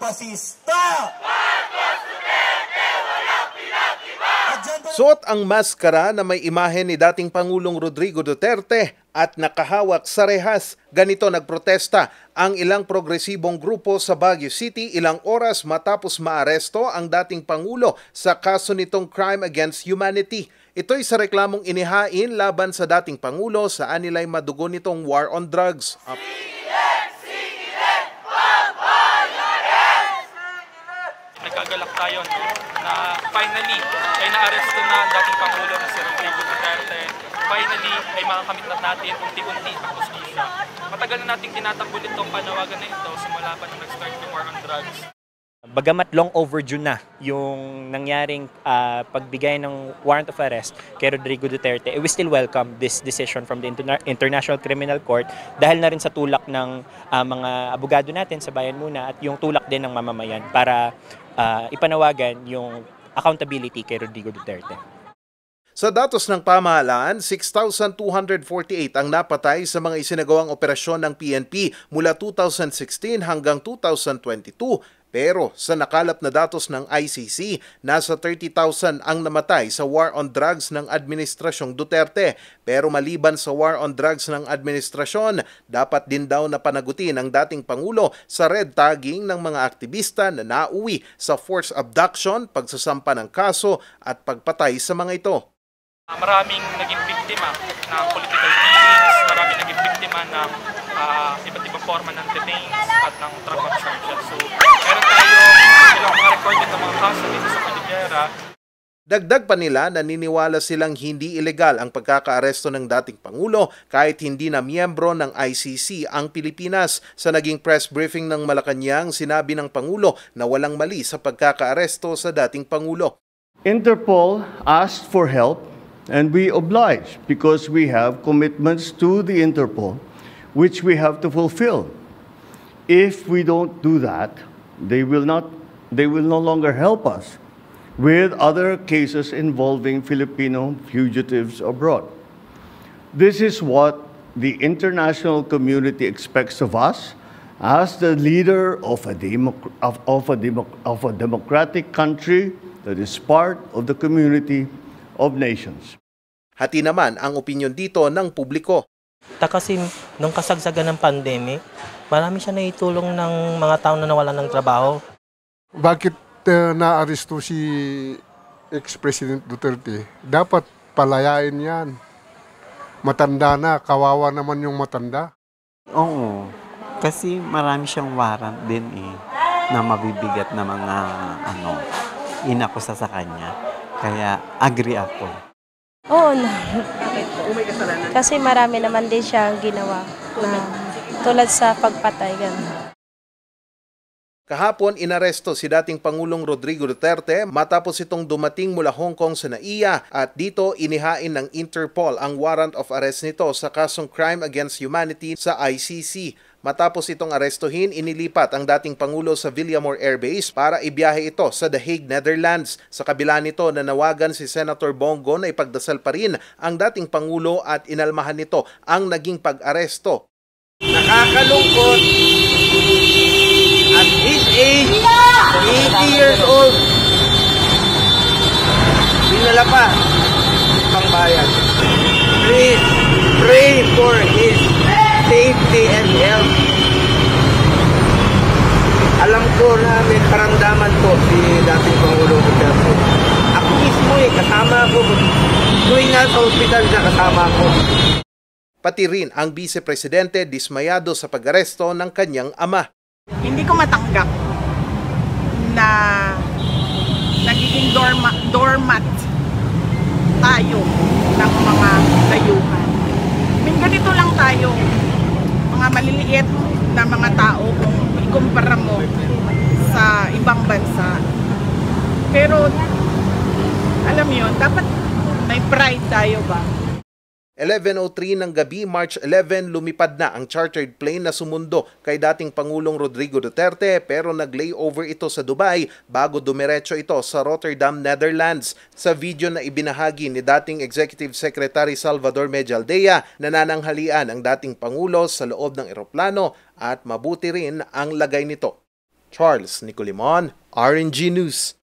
Fascista! Suot ang maskara na may imahe ni dating Pangulong Rodrigo Duterte at nakahawak sa rehas. Ganito nagprotesta ang ilang progresibong grupo sa Baguio City ilang oras matapos maaresto ang dating Pangulo sa kaso nitong crime against humanity. Ito'y sa reklamong inihain laban sa dating Pangulo saan nila'y madugo nitong war on drugs. Nagkagalak tayo na finally ay naaresto na ang dating Pangulo na si Rodrigo Duterte. Finally ay makakamit na natin unti-unti ang hustisya. Matagal na nating tinatakbo itong panawagan na ito simula pa nung nag-start yung war on drugs. Bagamat long overdue na yung nangyaring pagbigay ng warrant of arrest kay Rodrigo Duterte, we still welcome this decision from the International Criminal Court dahil na rin sa tulak ng mga abogado natin sa Bayan Muna at yung tulak din ng mamamayan para ipanawagan yung accountability kay Rodrigo Duterte. Sa datos ng pamahalaan, 6,248 ang napatay sa mga isinagawang operasyon ng PNP mula 2016 hanggang 2022. Pero sa nakalap na datos ng ICC, nasa 30,000 ang namatay sa war on drugs ng Administrasyong Duterte. Pero maliban sa war on drugs ng administrasyon, dapat din daw na panagutin ang dating Pangulo sa red tagging ng mga aktivista na nauwi sa forced abduction, pagsasampa ng kaso at pagpatay sa mga ito. Maraming naging biktima ng political killings, maraming naging biktima ng iba't ibang forma ng detains at ng traffic charges. So, meron tayo ilang mga recorded na mga kaso dito sa Cordillera. Dagdag pa nila, naniniwala silang hindi ilegal ang pagkakaaresto ng dating Pangulo kahit hindi na miyembro ng ICC ang Pilipinas. Sa naging press briefing ng Malacanang, sinabi ng Pangulo na walang mali sa pagkakaaresto sa dating Pangulo. Interpol asked for help and we obliged because we have commitments to the Interpol which we have to fulfill. If we don't do that, they will no longer help us with other cases involving Filipino fugitives abroad. This is what the international community expects of us as the leader of a democratic country that is part of the community of nations. Hati naman ang opinyon dito ng publiko. Kasi nung kasagsagan ng pandemic, marami siya naitulong ng mga tao na nawalan ng trabaho. Bakit naaresto si ex-President Duterte? Dapat palayain yan. Matanda na, kawawa naman yung matanda. Oo, kasi marami siyang warrant din na mabibigat na mga inakusa sa kanya. Kaya agree ako. Oo na. Kasi marami naman din siyang ginawa na tulad sa pagpatay. Ganun. Kahapon, inaresto si dating Pangulong Rodrigo Duterte matapos itong dumating mula Hong Kong sa NAIA at dito inihain ng Interpol ang warrant of arrest nito sa kasong crime against humanity sa ICC. Matapos itong arestuhin, inilipat ang dating Pangulo sa Villamor Air Base para ibiyahe ito sa The Hague, Netherlands. Sa kabila nito, nanawagan si Senator Bongo na ipagdasal pa rin ang dating Pangulo at inalmahan nito ang naging pag-aresto. Nakakalungkot at his age, 80 years old, dinala pa pang bayan. Please pray for his safety and health. Alam ko na may karamdaman po si dating Pangulo Duterte. Ako mismo kasama ko. Tuwing nasa hospital siya, kasama ko. Pati rin ang Vice Presidente dismayado sa pag-aresto ng kanyang ama. Hindi ko matanggap na nagiging doormat tayo ng mga dayuhan. Ganito lang tayo, mga maliliit na mga tao kung ikumpara mo sa ibang bansa. Pero alam mo yun, dapat may pride tayo ba? 11:03 ng gabi, March 11, lumipad na ang chartered plane na sumundo kay dating Pangulong Rodrigo Duterte pero nag-layover ito sa Dubai bago dumiretso ito sa Rotterdam, Netherlands. Sa video na ibinahagi ni dating Executive Secretary Salvador Medialdea, nanananghalian ang dating Pangulo sa loob ng eroplano at mabuti rin ang lagay nito. Charles Nicolimon, RNG News.